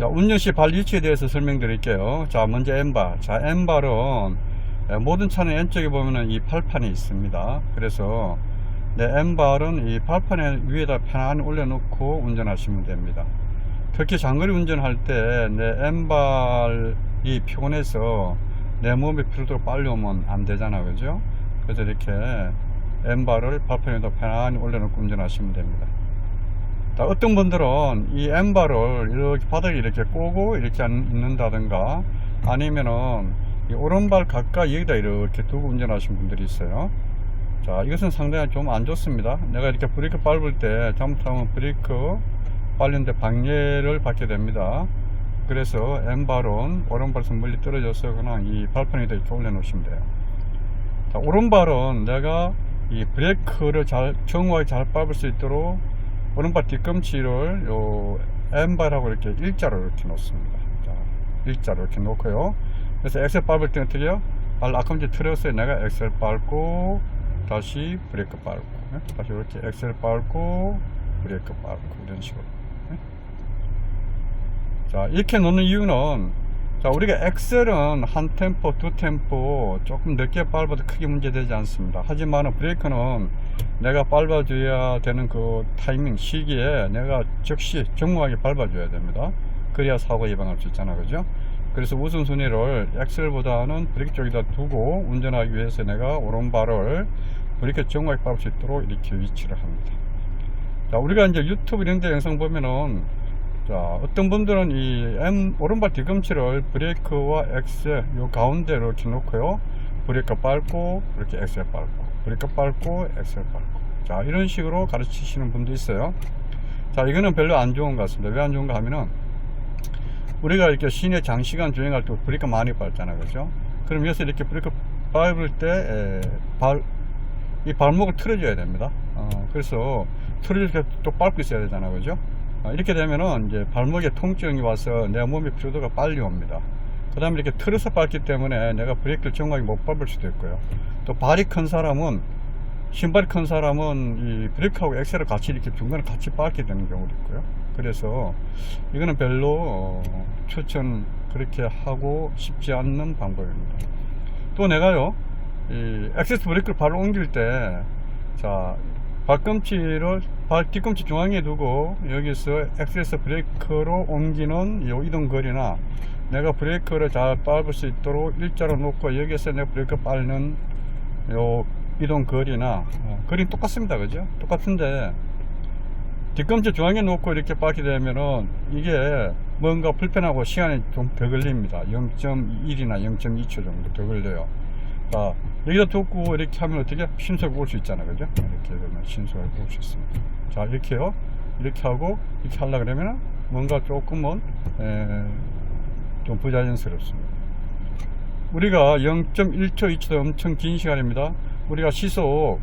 자, 운전시 발 위치에 대해서 설명드릴게요. 자, 먼저 엠발. 자, 엠발은 모든 차는 왼쪽에 보면은 이 발판이 있습니다. 그래서 엠발은 이 발판 위에다 편안히 올려놓고 운전하시면 됩니다. 특히 장거리 운전할 때 내 엠발이 피곤해서 내 몸에 피로도가 빨리 오면 안 되잖아, 그죠? 그래서 이렇게 엠발을 발판 위에다 편안히 올려놓고 운전하시면 됩니다. 자, 어떤 분들은 이 엠발을 이렇게 바닥에 이렇게 꼬고 이렇게 있는다든가 아니면은 이 오른발 가까이 여기다 이렇게 두고 운전하시는 분들이 있어요. 자, 이것은 상당히 좀 안 좋습니다. 내가 이렇게 브레이크 밟을 때 잘못하면 브레이크 밟는데 방해를 받게 됩니다. 그래서 엠발은 오른발에서 멀리 떨어져서 그냥 이 발판에다 이렇게 올려놓으시면 돼요. 자, 오른발은 내가 이 브레이크를 정확하게 잘 밟을 수 있도록 오른발 뒤꿈치를 요 엠발하고 이렇게 일자로 이렇게 놓습니다. 자, 일자로 이렇게 놓고요. 그래서 엑셀 밟을 때 어떻게 해요? 발 앞꿈치 틀었어요. 내가 엑셀 밟고 다시 브레이크 밟고 다시 이렇게 엑셀 밟고 브레이크 밟고 이런 식으로. 자, 이렇게 놓는 이유는, 자, 우리가 엑셀은 한 템포, 두 템포 조금 늦게 밟아도 크게 문제되지 않습니다. 하지만 브레이크는 내가 밟아줘야 되는 그 타이밍, 시기에 내가 즉시 정확하게 밟아줘야 됩니다. 그래야 사고 예방할 수 있잖아, 그죠? 그래서 우선순위를 엑셀보다는 브레이크 쪽에다 두고 운전하기 위해서 내가 오른발을 브레이크 정확하게 밟을 수 있도록 이렇게 위치를 합니다. 자, 우리가 이제 유튜브 이런 데 영상 보면은, 자, 어떤 분들은 이 오른발 뒤꿈치를 브레이크와 엑셀 요 가운데로 이렇게 놓고요, 브레이크 밟고 이렇게 엑셀 밟고 브레이크 밟고 엑셀 밟고, 자, 이런 식으로 가르치시는 분도 있어요. 자, 이거는 별로 안 좋은 것 같습니다. 왜 안 좋은가 하면은, 우리가 이렇게 시내 장시간 주행할 때 브레이크 많이 밟잖아, 그죠? 그럼 여기서 이렇게 브레이크 밟을 때 이 발목을 틀어줘야 됩니다. 그래서 틀어줄 때 또 밟고 있어야 되잖아, 그죠? 이렇게 되면은 이제 발목에 통증이 와서 내 몸의 피로도가 빨리 옵니다. 그 다음에 이렇게 틀어서 밟기 때문에 내가 브레이크를 정확하게 못 밟을 수도 있고요. 또 발이 큰 사람은, 신발이 큰 사람은 이 브레이크하고 엑셀을 같이 이렇게 중간에 같이 밟게 되는 경우도 있고요. 그래서 이거는 별로 추천 그렇게 하고 싶지 않는 방법입니다. 또 내가요, 이 액세스 브레이크를 바로 옮길 때, 자, 발꿈치를 발 뒤꿈치 중앙에 두고 여기서 액세스 브레이크로 옮기는 요 이동 거리나, 내가 브레이크를 잘 밟을 수 있도록 일자로 놓고 여기서 내가 브레이크 밟는 요 이동 거리나, 거리는 똑같습니다, 그죠? 똑같은데 뒤꿈치 중앙에 놓고 이렇게 밟게 되면은 이게 뭔가 불편하고 시간이 좀 더 걸립니다. 0.1이나 0.2초 정도 더 걸려요. 자, 여기다 두고 이렇게 하면 어떻게 신속하게 올 수 있잖아요, 그죠? 이렇게 되면 신속하게 올 수 있습니다. 자, 이렇게요. 이렇게 하고 이렇게 하려고 그러면은 뭔가 조금은 좀 부자연스럽습니다. 우리가 0.1초 2초도 엄청 긴 시간입니다. 우리가 시속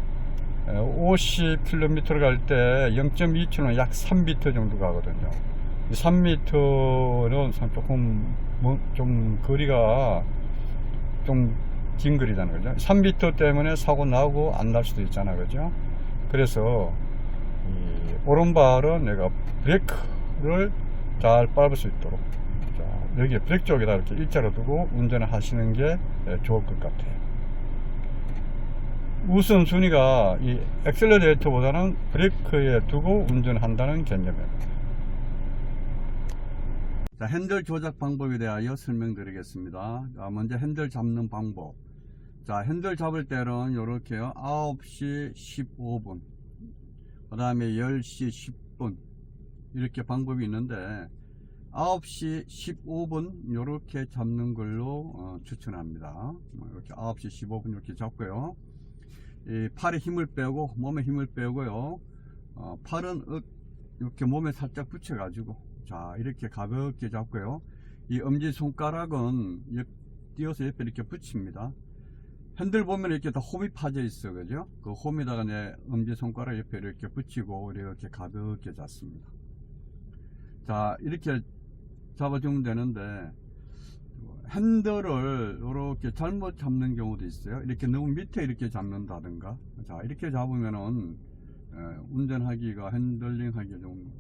50km를 갈 때 0.2초는 약 3m 정도 가거든요. 3m는 조금 좀 거리가 좀 긴 거리잖아요, 그죠? 3m 때문에 사고 나고 안 날 수도 있잖아요, 그죠? 그래서 이 오른발은 내가 브레이크를 잘 밟을 수 있도록, 자, 여기 브레이크 쪽에다 이렇게 일자로 두고 운전을 하시는 게 좋을 것 같아요. 우선순위가 이 엑셀러레이터보다는 브레이크에 두고 운전한다는 개념입니다. 자, 핸들 조작 방법에 대하여 설명드리겠습니다. 자, 먼저 핸들 잡는 방법. 자, 핸들 잡을 때는 이렇게요, 9시 15분, 그 다음에 10시 10분 이렇게 방법이 있는데, 9시 15분 이렇게 잡는 걸로 추천합니다. 이렇게 9시 15분 이렇게 잡고요, 이 팔에 힘을 빼고 몸에 힘을 빼고요, 팔은 이렇게 몸에 살짝 붙여 가지고, 자, 이렇게 가볍게 잡고요, 이 엄지손가락은 띄어서 옆에 이렇게 붙입니다. 핸들 보면 이렇게 다 홈이 파져 있어, 그죠? 그 홈에다가 내 엄지손가락 옆에 이렇게 붙이고 이렇게 가볍게 잡습니다. 자, 이렇게 잡아주면 되는데, 핸들을 이렇게 잘못 잡는 경우도 있어요. 이렇게 너무 밑에 이렇게 잡는다든가. 자, 이렇게 잡으면은 운전하기가, 핸들링 하기가 좀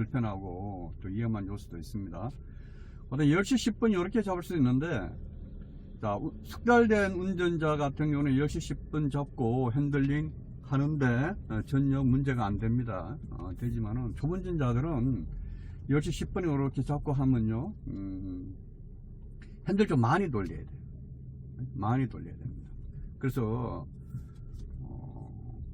불편하고 또 위험한 요소도 있습니다. 그다음 10시 10분 이렇게 잡을 수 있는데, 자, 숙달된 운전자 같은 경우는 10시 10분 잡고 핸들링 하는데 전혀 문제가 안 됩니다. 되지만은 초보운전자들은 10시 10분에 이렇게 잡고 하면요, 핸들 좀 많이 돌려야 돼요. 많이 돌려야 됩니다. 그래서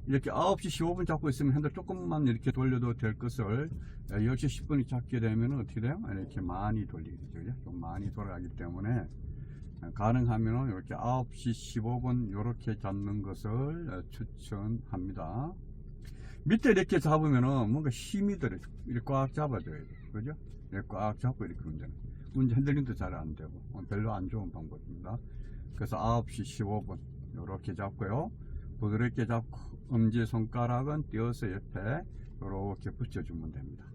이렇게 9시 15분 잡고 있으면 핸들 조금만 이렇게 돌려도 될 것을 10시 10분이 잡게 되면 어떻게 돼요? 이렇게 많이 돌리게 되죠. 좀 많이 돌아가기 때문에 가능하면 이렇게 9시 15분 이렇게 잡는 것을 추천합니다. 밑에 이렇게 잡으면은 뭔가 힘이 들어요. 이렇게 꽉 잡아줘야 돼요. 그죠? 이렇게 꽉 잡고 이렇게 운전 핸들링도 잘 안 되고 별로 안 좋은 방법입니다. 그래서 9시 15분 이렇게 잡고요. 부드럽게 잡고 엄지손가락은 띄어서 옆에 이렇게 붙여주면 됩니다.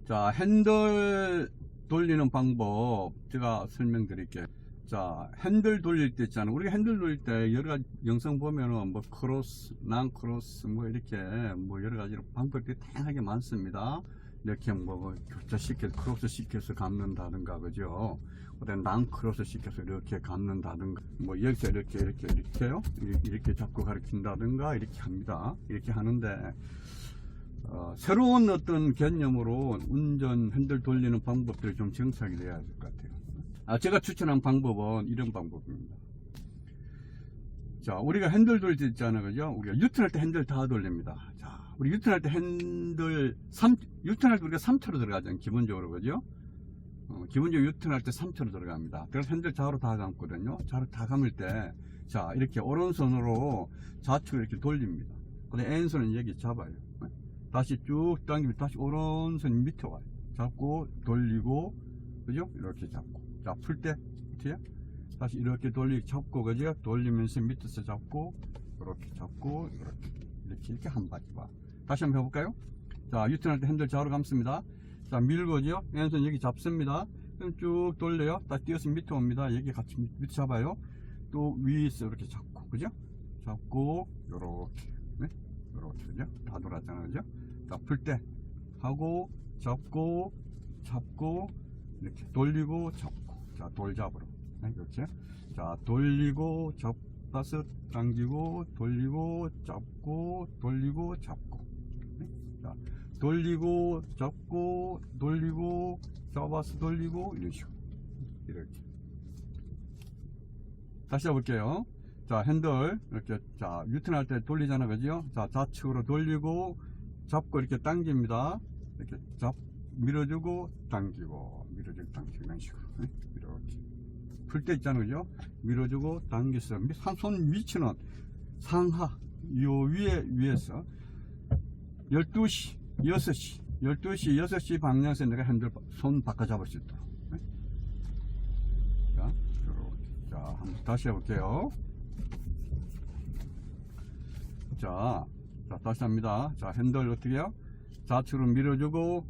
자, 핸들 돌리는 방법 제가 설명드릴게요. 자, 핸들 돌릴 때 있잖아요. 우리가 핸들 돌릴 때 여러가지 영상 보면은 뭐 크로스, 난 크로스 뭐 이렇게 뭐 여러가지로 방법들이 다양하게 많습니다. 이렇게 뭐 교차시켜서 크로스 시켜서 감는다든가, 그죠? 그다음에 난 크로스 시켜서 이렇게 감는다든가, 뭐 여기서 이렇게요, 이렇게 잡고 가르친다든가 이렇게 합니다. 이렇게 하는데 새로운 어떤 개념으로 운전 핸들 돌리는 방법들이 좀 정착이 돼야 될 것 같아요. 제가 추천한 방법은 이런 방법입니다. 자, 우리가 핸들 돌릴 때 있잖아요, 그죠? 우리가 유턴할 때 핸들 다 돌립니다. 자, 우리 유턴할 때 핸들 유턴할 때 우리가 3초로 들어가잖아요, 기본적으로, 그죠? 기본적으로 유턴할 때 3초로 들어갑니다. 그래서 핸들 좌우로 다 감거든요. 좌우로 다 감을 때, 자, 이렇게 오른손으로 좌측으로 이렇게 돌립니다. 근데 왼손은 여기 잡아요. 다시 쭉 당기면 다시 오른손 밑에 와요. 잡고 돌리고, 그죠? 이렇게 잡고. 자, 풀 때 어떻게 다시 이렇게 잡고, 그죠? 돌리면서 밑에서 잡고, 이렇게 잡고, 이렇게 한 바퀴 봐. 다시 한번 해볼까요? 자, 유턴할 때 핸들 좌우로 감습니다. 자, 밀고죠? 왼손 여기 잡습니다. 그럼 쭉 돌려요. 다시 띄어서 밑에 옵니다. 여기 같이 밑에 잡아요. 또 위에서 이렇게 잡고, 그죠? 잡고, 요렇게, 네? 요렇게, 그죠? 다 돌았잖아요, 그죠? 자, 풀 때 하고, 잡고, 이렇게 돌리고, 잡고. 자, 돌잡으로. 네, 그렇죠? 자, 돌리고, 잡아서 당기고, 돌리고, 잡고, 돌리고, 잡고. 네? 자, 돌리고, 잡고, 돌리고, 잡아서 돌리고, 이런 식으로. 이렇게. 다시 해볼게요. 자, 핸들, 이렇게, 자, 유턴할 때 돌리잖아, 그죠? 자, 좌측으로 돌리고, 잡고, 이렇게 당깁니다. 이렇게 밀어주고, 당기고, 밀어주고, 당기고, 이런 식으로. 네? 이렇게. 풀 때 있잖아, 그죠? 밀어주고, 당겨서, 손 위치는 상하, 요 위에서 12시, 6시 방향에서 내가 핸들 손 바꿔 잡을 수 있도록. 네? 자, 이렇게. 자, 한번 다시 해볼게요. 자, 다시 합니다. 자, 핸들 어떻게 해요? 좌측으로 밀어주고,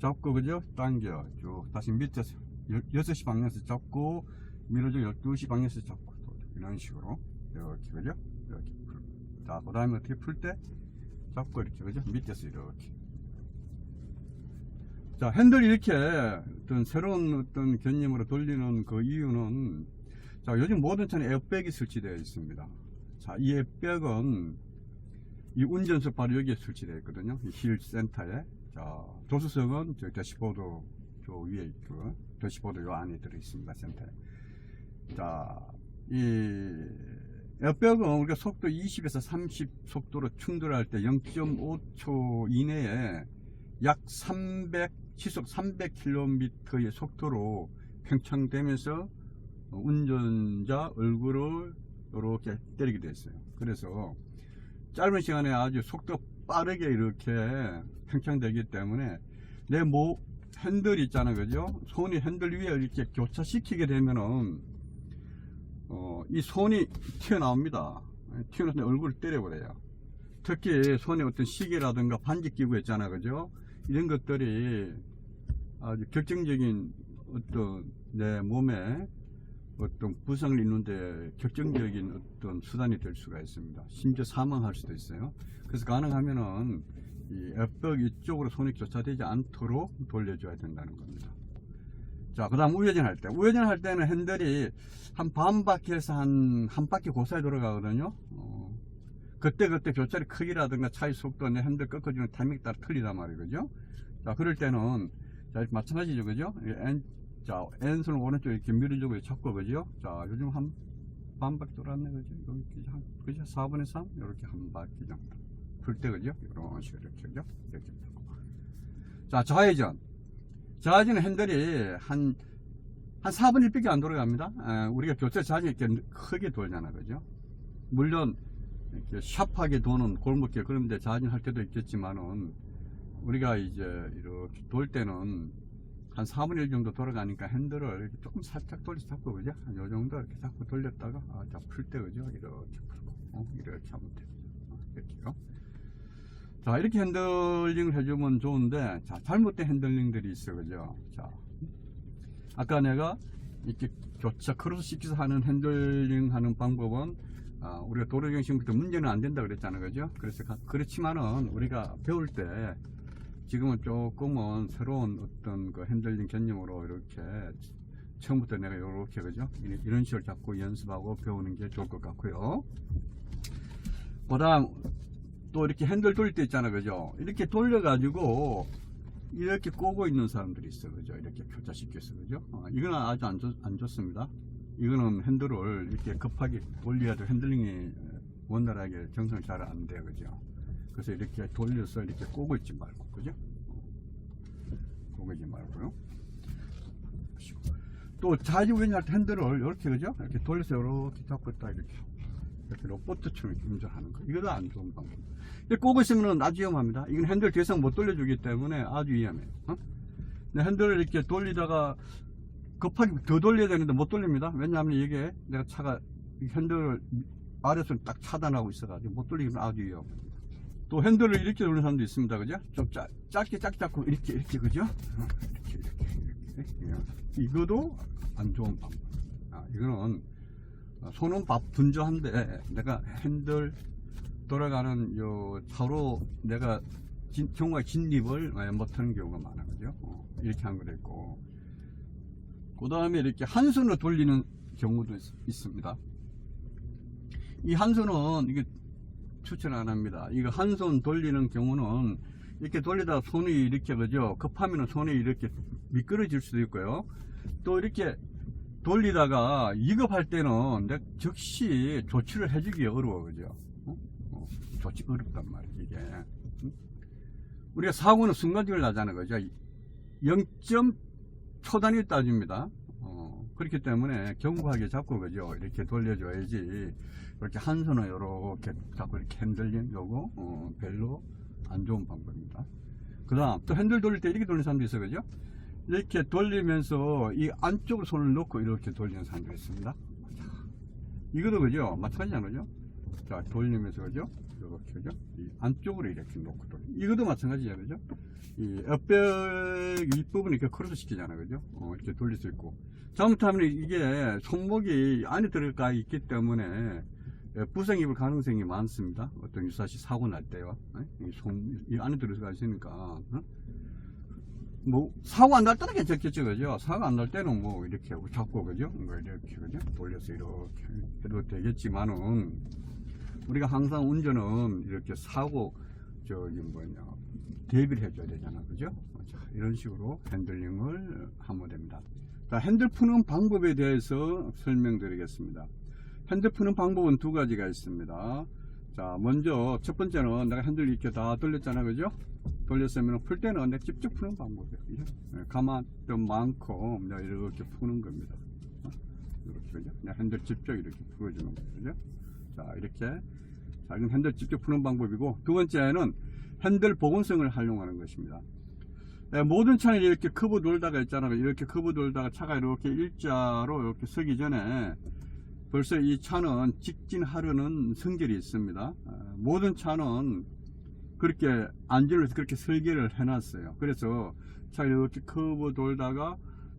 잡고, 그죠? 당겨. 쭉. 다시 밑에서 6시 방향에서 잡고, 밀어주고 12시 방향에서 잡고, 이런 식으로. 이렇게, 그죠? 이렇게. 자, 그 다음에 어떻게 풀 때? 잡고, 이렇게, 그죠? 밑에서 이렇게. 자, 핸들 이렇게 어떤 새로운 어떤 개념으로 돌리는 그 이유는, 자, 요즘 모든 차는 에어백이 설치되어 있습니다. 자, 이 에어백은 이 운전석 바로 여기에 설치되어 있거든요. 이 힐 센터에. 자, 조수석은 저 대시보드 저 위에 있고, 대시보드 요 안에 들어 있습니다, 센터에. 자, 이 에어백은 우리가 속도 20에서 30 속도로 충돌할 때 0.5초 이내에 약 시속 300km의 속도로 팽창되면서 운전자 얼굴을 이렇게 때리게 되어 있어요. 그래서 짧은 시간에 아주 속도 빠르게 이렇게 팽창되기 때문에 내 핸들 있잖아요, 그죠? 손이 핸들 위에 이렇게 교차시키게 되면은 이 손이 튀어나옵니다. 튀어나와서 얼굴을 때려버려요. 특히 손에 어떤 시계라든가 반지 끼고 있잖아요, 그죠? 이런 것들이 아주 결정적인 어떤 내 몸에 어떤 부상을 입는데 결정적인 어떤 수단이 될 수가 있습니다. 심지어 사망할 수도 있어요. 그래서 가능하면은 이 앱벽 이쪽으로 손이 교차되지 않도록 돌려줘야 된다는 겁니다. 자, 그 다음 우회전할 때. 우회전할 때는 핸들이 한 반 바퀴에서 한 바퀴 그 사이 돌아가거든요. 그때 교차리 크기라든가 차의 속도, 내 핸들 꺾어주는 타이밍에 따라 틀리단 말이에요. 그죠? 자, 그럴 때는, 자, 마찬가지죠. 그죠? 자, N손을 오른쪽에 이렇게 밀어주고 잡고, 그죠? 자, 요즘 한 반 바퀴 돌았네. 그죠? 이렇게 그죠? 4분의 3? 이렇게 한 바퀴 정도. 풀 때, 그죠? 이런 식으로 이렇게, 그죠? 이렇게. 자, 좌회전. 좌회전 핸들이 한 4분의 1밖에 안 돌아갑니다. 우리가 교차 좌회전 이렇게 크게 돌잖아. 그죠? 물론, 이렇게 샵하게 도는 골목길 그런 데 좌회전할 때도 있겠지만은, 우리가 이제 이렇게 돌 때는 한 4분의 1 정도 돌아가니까 핸들을 이렇게 조금 살짝 돌려서 잡고, 그죠? 한 요 정도 이렇게 잡고 돌렸다가, 자, 풀 때, 그죠? 이렇게 풀고, 이렇게 하면 돼요. 이렇게요. 자, 이렇게 핸들링을 해주면 좋은데, 자, 잘못된 핸들링들이 있어, 그죠? 자, 아까 내가 이렇게 교차 크로스 시켜서 하는 핸들링 하는 방법은, 우리가 도로경신부터 문제는 안 된다 그랬잖아요, 그죠? 그래서, 그렇지만은 우리가 배울 때, 지금은 조금은 새로운 어떤 그 핸들링 개념으로 이렇게, 처음부터 내가 이렇게, 그죠? 이런 식으로 잡고 연습하고 배우는 게 좋을 것 같고요. 그 다음, 또 이렇게 핸들 돌릴 때 있잖아, 그죠? 이렇게 돌려가지고 이렇게 꼬고 있는 사람들이 있어, 그죠? 이렇게 교차시켜서, 그죠? 이거는 아주 안 좋습니다. 이거는 핸들을 이렇게 급하게 돌려야 돼. 핸들링이 원활하게 정상 잘 안 돼요, 그죠? 그래서 이렇게 돌려서 이렇게 꼬고 있지 말고, 그죠? 꼬고 있지 말고요. 또 좌지우지할 때 핸들을 이렇게, 그죠? 이렇게 돌려서 이렇게 잡고 있다, 이렇게 로봇처럼 운전하는 거. 이것도 안 좋은 방법. 꼬고 있으면 아주 위험합니다. 이건 핸들 더 이상 못 돌려주기 때문에 아주 위험해요. 핸들을 이렇게 돌리다가 급하게 더 돌려야 되는데 못 돌립니다. 왜냐하면 이게 내가 차가 핸들을 아래서 딱 차단하고 있어가지고 못 돌리면 아주 위험합니다. 또 핸들을 이렇게 돌리는 사람도 있습니다. 그죠? 좀 짧게 잡고 이렇게, 그죠? 이렇게. 이것도 안 좋은 방법. 이거는 손은 분주한데 내가 핸들 돌아가는 요 차로 내가 경우가 진입을 못하는 경우가 많아, 그죠? 이렇게 한 거도 있고, 그 다음에 이렇게 한 손으로 돌리는 경우도 있습니다. 이 한 손은 이게 추천 안 합니다. 이거 한 손 돌리는 경우는 이렇게 돌리다가 손이 이렇게, 그죠? 급하면 손이 이렇게 미끄러질 수도 있고요. 또 이렇게 돌리다가 위급할 때는 내가 즉시 조치를 해주기 어려워, 그죠? 조치 어렵단 말이야, 이게. 우리가 사고는 순간적으로 나잖아, 그죠? 0.초 단위 따집니다. 그렇기 때문에 견고하게 잡고, 그죠? 이렇게 돌려줘야지. 이렇게 한 손을 이렇게 잡고 이렇게 핸들링 요거 별로 안 좋은 방법입니다. 그 다음 또 핸들 돌릴 때 이렇게 돌리는 사람도 있어요, 그죠? 이렇게 돌리면서 이 안쪽으로 손을 넣고 이렇게 돌리는 사람도 있습니다. 이것도, 그죠? 마찬가지잖아요, 그죠? 자, 돌리면서, 그죠? 이렇게, 그죠? 이 안쪽으로 이렇게 놓고 돌리. 이것도 마찬가지잖아요, 그죠? 이 옆벽 윗부분이 이렇게 크로스 시키잖아요, 그죠? 이렇게 돌릴 수 있고. 잘못하면 이게 손목이 안에 들어가 있기 때문에 부상 입을 가능성이 많습니다. 어떤 유사시 사고 날 때요. 이 안에 들어가 있으니까. 뭐 사고 안 날 때는 괜찮겠죠, 그죠? 사고 안 날 때는 뭐 이렇게 잡고, 그죠? 뭐 이렇게, 그죠? 돌려서 이렇게 해도 되겠지만은 우리가 항상 운전은 이렇게 사고 대비를 해줘야 되잖아, 그죠? 자, 이런 식으로 핸들링을 하면 됩니다. 자, 핸들 푸는 방법에 대해서 설명드리겠습니다. 핸들 푸는 방법은 두 가지가 있습니다. 자, 먼저 첫 번째는 내가 핸들 이렇게 다 돌렸잖아, 그죠? 돌렸으면 풀 때는 내가 직접 푸는 방법이에요. 가만도 많고 내가 이렇게 푸는 겁니다. 이렇게, 그죠? 내가 핸들 직접 이렇게 풀어주는 거죠, 그죠? 자, 이렇게. 자, 이건 핸들 직접 푸는 방법이고, 두 번째는 핸들 보건성을 활용하는 것입니다. 모든 차는 이렇게 커브 돌다가 있잖아요. 이렇게 커브 돌다가 차가 이렇게 일자로 이렇게 서기 전에 벌써 이 차는 직진하려는 성질이 있습니다. 모든 차는 그렇게 안전을 그렇게 설계를 해놨어요. 그래서 차가 이렇게 커브 돌다가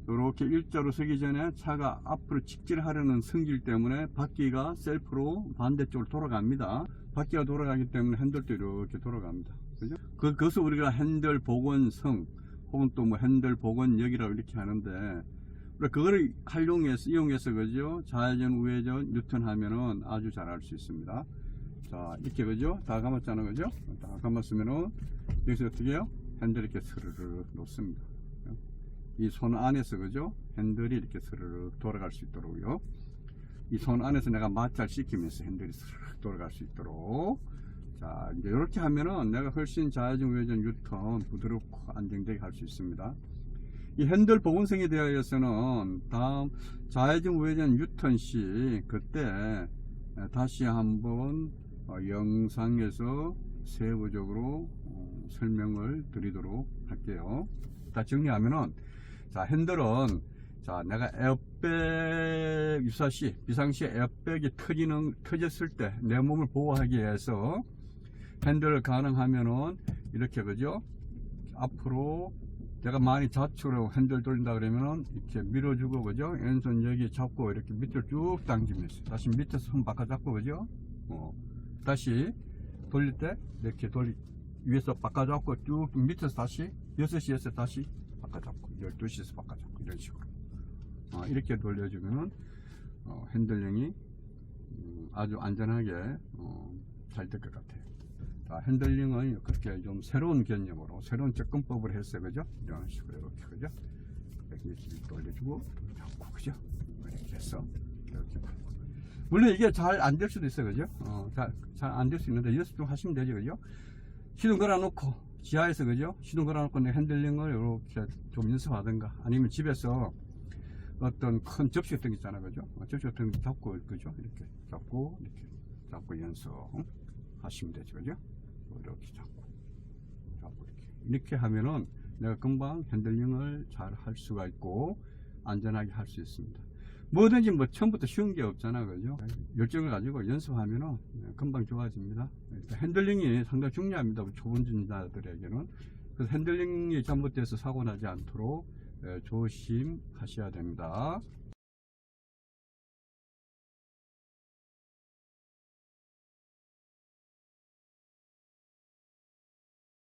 이렇게 일자로 서기 전에 차가 앞으로 직진하려는 성질 때문에 바퀴가 셀프로 반대쪽으로 돌아갑니다. 바퀴가 돌아가기 때문에 핸들도 이렇게 돌아갑니다. 그죠? 그것을 우리가 핸들 복원성 혹은 또 뭐 핸들 복원력이라고 이렇게 하는데, 우리가 그거를 이용해서 그죠? 좌회전, 우회전, 유턴 하면은 아주 잘 할 수 있습니다. 자, 이렇게 그죠? 다 감았잖아, 그죠? 다 감았으면은 여기서 어떻게 해요? 핸들 이렇게 스르르 놓습니다. 이 손 안에서 그죠? 핸들이 이렇게 스르르 돌아갈 수 있도록요. 이 손 안에서 내가 마찰 시키면서 핸들이 스르르 돌아갈 수 있도록. 자, 이제 이렇게 하면은 내가 훨씬 좌회전, 우회전, 유턴 부드럽고 안정되게 할 수 있습니다. 이 핸들 복원성에 대하여서는 다음 좌회전, 우회전, 유턴 시 그때 다시 한번 영상에서 세부적으로 설명을 드리도록 할게요. 자, 정리하면은, 자, 핸들은, 자, 내가 에어백 유사시, 비상시에 에어백이 터졌을 때 내 몸을 보호하기 위해서 핸들을 가능하면은 이렇게 그죠? 앞으로 내가 많이 좌측으로 핸들 돌린다 그러면은 이렇게 밀어주고 그죠? 왼손 여기 잡고 이렇게 밑으로 쭉 당기면서 다시 밑에서 손 바꿔 잡고 그죠? 다시 돌릴 때 이렇게 위에서 바꿔 잡고 쭉 밑에서 다시 6시에서 다시 바꿔 잡고 12시에서 바꿔 잡고 이런 식으로 이렇게 돌려주면은 핸들링이 아주 안전하게 잘 될 것 같아요. 자, 핸들링은 그렇게 좀 새로운 개념으로 새로운 접근법을 했어요, 그죠? 이런 식으로 이렇게 그죠? 이렇게 돌려주고 잡고 그죠? 이렇게 해서 이렇게 팔고. 물론 이게 잘 안 될 수도 있어요, 그죠? 잘 안 될 수 있는데 연습 좀 하시면 되죠, 그죠? 시동 걸어놓고 지하에서 그죠? 시동 걸어놓고 내 핸들링을 이렇게 좀 연습하든가 아니면 집에서 어떤 큰 접시 같은 게 있잖아요, 그죠? 접시 같은 거 잡고 그죠? 이렇게 잡고 연습 하시면 되죠, 그죠? 이렇게 잡고 이렇게 하면은 내가 금방 핸들링을 잘 할 수가 있고 안전하게 할 수 있습니다. 뭐든지 뭐 처음부터 쉬운 게 없잖아, 그죠? 열정을 가지고 연습하면은 금방 좋아집니다. 핸들링이 상당히 중요합니다, 초보운전자들에게는. 그래서 핸들링이 잘못돼서 사고 나지 않도록 조심하셔야 됩니다.